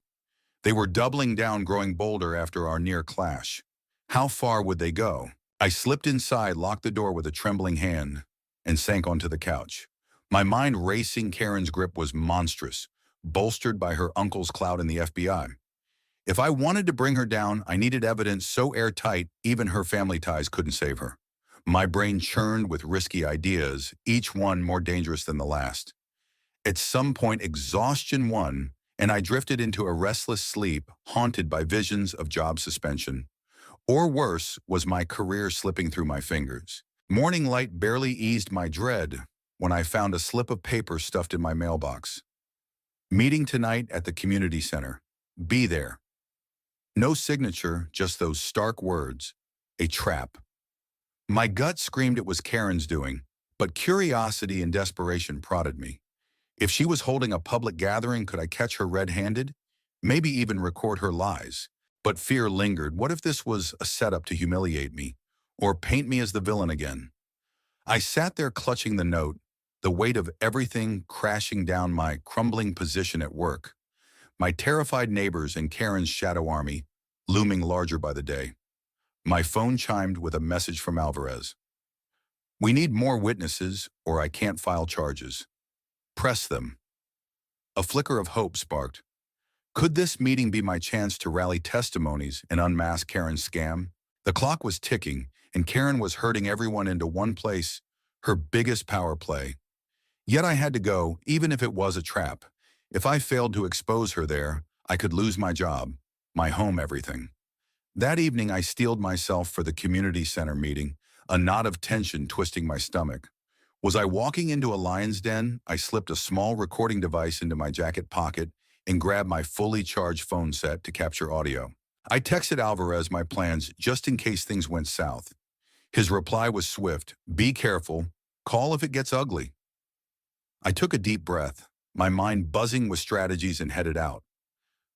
They were doubling down, growing bolder after our near clash. How far would they go? I slipped inside, locked the door with a trembling hand, and sank onto the couch. My mind racing. Karen's grip was monstrous, bolstered by her uncle's clout in the FBI. If I wanted to bring her down, I needed evidence so airtight even her family ties couldn't save her. My brain churned with risky ideas, each one more dangerous than the last. At some point, exhaustion won, and I drifted into a restless sleep, haunted by visions of job suspension. Or worse, was my career slipping through my fingers. Morning light barely eased my dread when I found a slip of paper stuffed in my mailbox. "Meeting tonight at the community center. Be there." No signature, just those stark words. A trap. My gut screamed it was Karen's doing, but curiosity and desperation prodded me. If she was holding a public gathering, could I catch her red-handed? Maybe even record her lies. But fear lingered. What if this was a setup to humiliate me or paint me as the villain again? I sat there clutching the note, the weight of everything crashing down my crumbling position at work, my terrified neighbors and Karen's shadow army looming larger by the day. My phone chimed with a message from Alvarez. We need more witnesses or I can't file charges. Press them. A flicker of hope sparked. Could this meeting be my chance to rally testimonies and unmask Karen's scam? The clock was ticking, and Karen was herding everyone into one place, her biggest power play. Yet I had to go, even if it was a trap. If I failed to expose her there, I could lose my job, my home, everything. That evening, I steeled myself for the community center meeting, a knot of tension twisting my stomach. Was I walking into a lion's den? I slipped a small recording device into my jacket pocket and grabbed my fully charged phone set to capture audio. I texted Alvarez my plans just in case things went south. His reply was swift. Be careful. Call if it gets ugly. I took a deep breath, my mind buzzing with strategies, and headed out.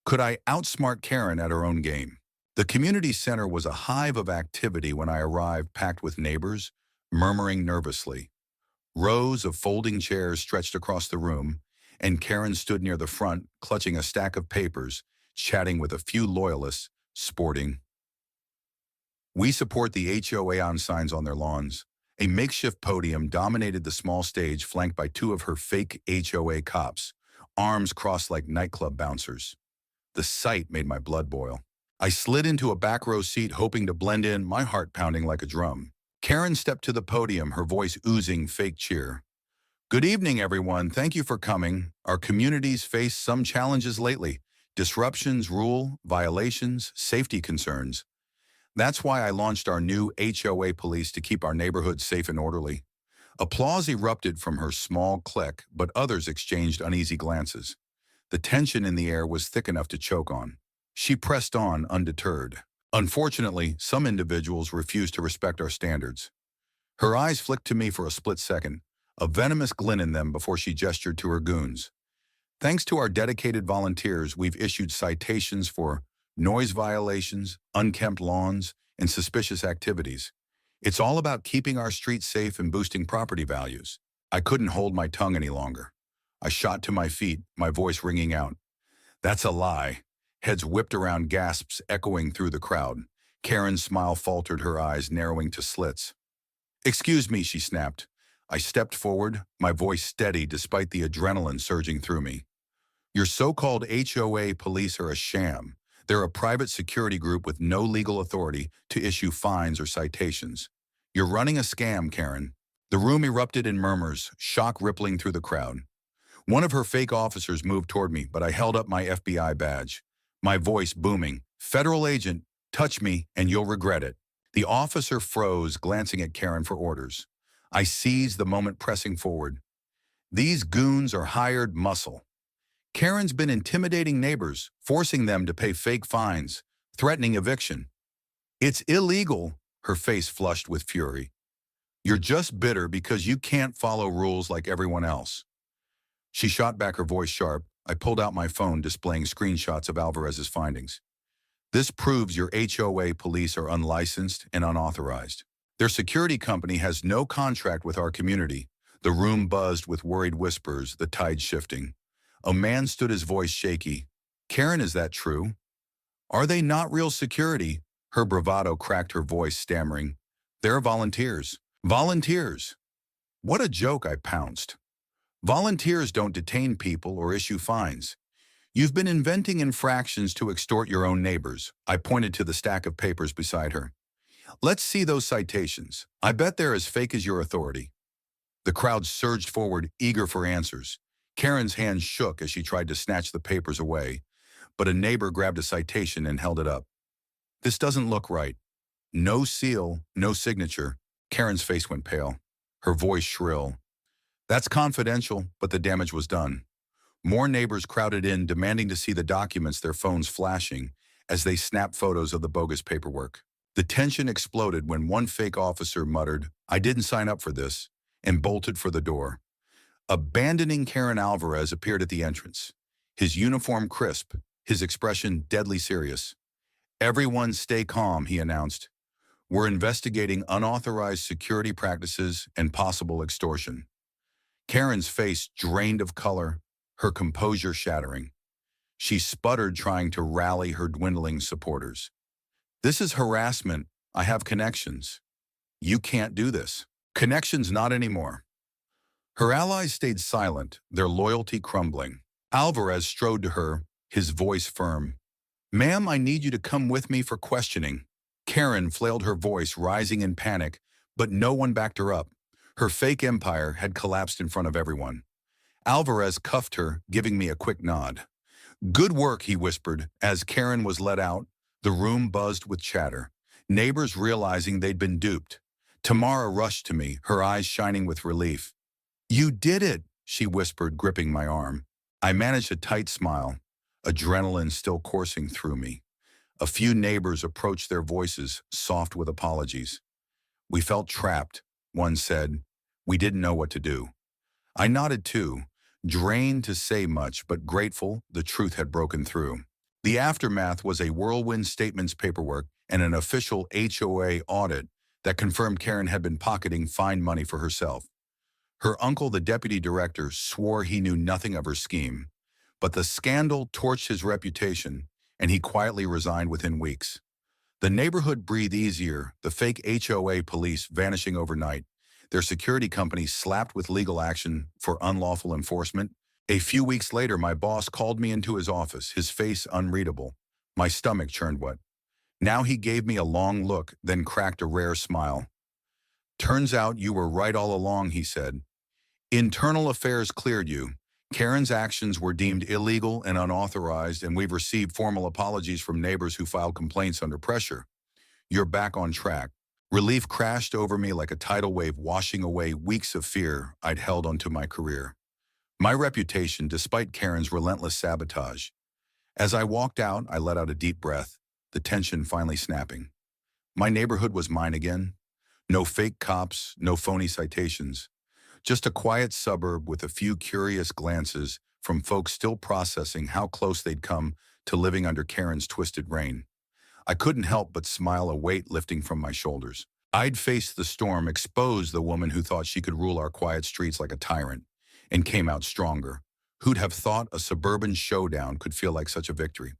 Could I outsmart Karen at her own game? The community center was a hive of activity when I arrived, packed with neighbors, murmuring nervously. Rows of folding chairs stretched across the room, and Karen stood near the front, clutching a stack of papers, chatting with a few loyalists, sporting. We support the HOA on signs on their lawns. A makeshift podium dominated the small stage, flanked by two of her fake HOA cops, arms crossed like nightclub bouncers. The sight made my blood boil. I slid into a back row seat, hoping to blend in, my heart pounding like a drum. Karen stepped to the podium, her voice oozing fake cheer. Good evening, everyone. Thank you for coming. Our community's faced some challenges lately. Disruptions, rule violations, safety concerns. That's why I launched our new HOA police to keep our neighborhood safe and orderly. Applause erupted from her small clique, but others exchanged uneasy glances. The tension in the air was thick enough to choke on. She pressed on, undeterred. Unfortunately, some individuals refused to respect our standards. Her eyes flicked to me for a split second, a venomous glint in them before she gestured to her goons. Thanks to our dedicated volunteers, we've issued citations for noise violations, unkempt lawns, and suspicious activities. It's all about keeping our streets safe and boosting property values. I couldn't hold my tongue any longer. I shot to my feet, my voice ringing out. That's a lie. Heads whipped around, gasps echoing through the crowd. Karen's smile faltered, her eyes narrowing to slits. Excuse me, she snapped. I stepped forward, my voice steady despite the adrenaline surging through me. Your so-called HOA police are a sham. They're a private security group with no legal authority to issue fines or citations. You're running a scam, Karen. The room erupted in murmurs, shock rippling through the crowd. One of her fake officers moved toward me, but I held up my FBI badge, my voice booming. Federal agent, touch me and you'll regret it. The officer froze, glancing at Karen for orders. I seized the moment, pressing forward. These goons are hired muscle. Karen's been intimidating neighbors, forcing them to pay fake fines, threatening eviction. It's illegal, her face flushed with fury. You're just bitter because you can't follow rules like everyone else. She shot back, her voice sharp. I pulled out my phone, displaying screenshots of Alvarez's findings. This proves your HOA police are unlicensed and unauthorized. Their security company has no contract with our community. The room buzzed with worried whispers, the tide shifting. A man stood, his voice shaky. Karen, is that true? Are they not real security? Her bravado cracked, her voice stammering. They're volunteers. Volunteers. What a joke, I pounced. Volunteers don't detain people or issue fines. You've been inventing infractions to extort your own neighbors. I pointed to the stack of papers beside her. Let's see those citations. I bet they're as fake as your authority. The crowd surged forward, eager for answers. Karen's hands shook as she tried to snatch the papers away, but a neighbor grabbed a citation and held it up. This doesn't look right. No seal, no signature. Karen's face went pale, her voice shrill. That's confidential, but the damage was done. More neighbors crowded in, demanding to see the documents, their phones flashing as they snapped photos of the bogus paperwork. The tension exploded when one fake officer muttered, I didn't sign up for this, and bolted for the door. Abandoning Karen, Alvarez appeared at the entrance, his uniform crisp, his expression deadly serious. Everyone stay calm, he announced. We're investigating unauthorized security practices and possible extortion. Karen's face drained of color, her composure shattering. She sputtered, trying to rally her dwindling supporters. This is harassment. I have connections. You can't do this. Connections not anymore. Her allies stayed silent, their loyalty crumbling. Alvarez strode to her, his voice firm. Ma'am, I need you to come with me for questioning. Karen flailed her voice, rising in panic, but no one backed her up. Her fake empire had collapsed in front of everyone. Alvarez cuffed her, giving me a quick nod. Good work, he whispered. As Karen was let out, the room buzzed with chatter. Neighbors realizing they'd been duped. Tamara rushed to me, her eyes shining with relief. You did it, she whispered, gripping my arm. I managed a tight smile, adrenaline still coursing through me. A few neighbors approached, their voices soft with apologies. We felt trapped, one said. We didn't know what to do. I nodded too, drained to say much, but grateful the truth had broken through. The aftermath was a whirlwind: statements, paperwork, and an official HOA audit that confirmed Karen had been pocketing fine money for herself. Her uncle, the deputy director, swore he knew nothing of her scheme. But the scandal torched his reputation, and he quietly resigned within weeks. The neighborhood breathed easier, the fake HOA police vanishing overnight, their security company slapped with legal action for unlawful enforcement. A few weeks later, my boss called me into his office, his face unreadable. My stomach churned wet. Now he gave me a long look, then cracked a rare smile. Turns out you were right all along, he said. Internal affairs cleared you. Karen's actions were deemed illegal and unauthorized, and we've received formal apologies from neighbors who filed complaints under pressure. You're back on track. Relief crashed over me like a tidal wave, washing away weeks of fear I'd held onto my career. My reputation, despite Karen's relentless sabotage. As I walked out, I let out a deep breath, the tension finally snapping. My neighborhood was mine again. No fake cops, no phony citations. Just a quiet suburb with a few curious glances from folks still processing how close they'd come to living under Karen's twisted reign. I couldn't help but smile, a weight lifting from my shoulders. I'd faced the storm, exposed the woman who thought she could rule our quiet streets like a tyrant, and came out stronger. Who'd have thought a suburban showdown could feel like such a victory?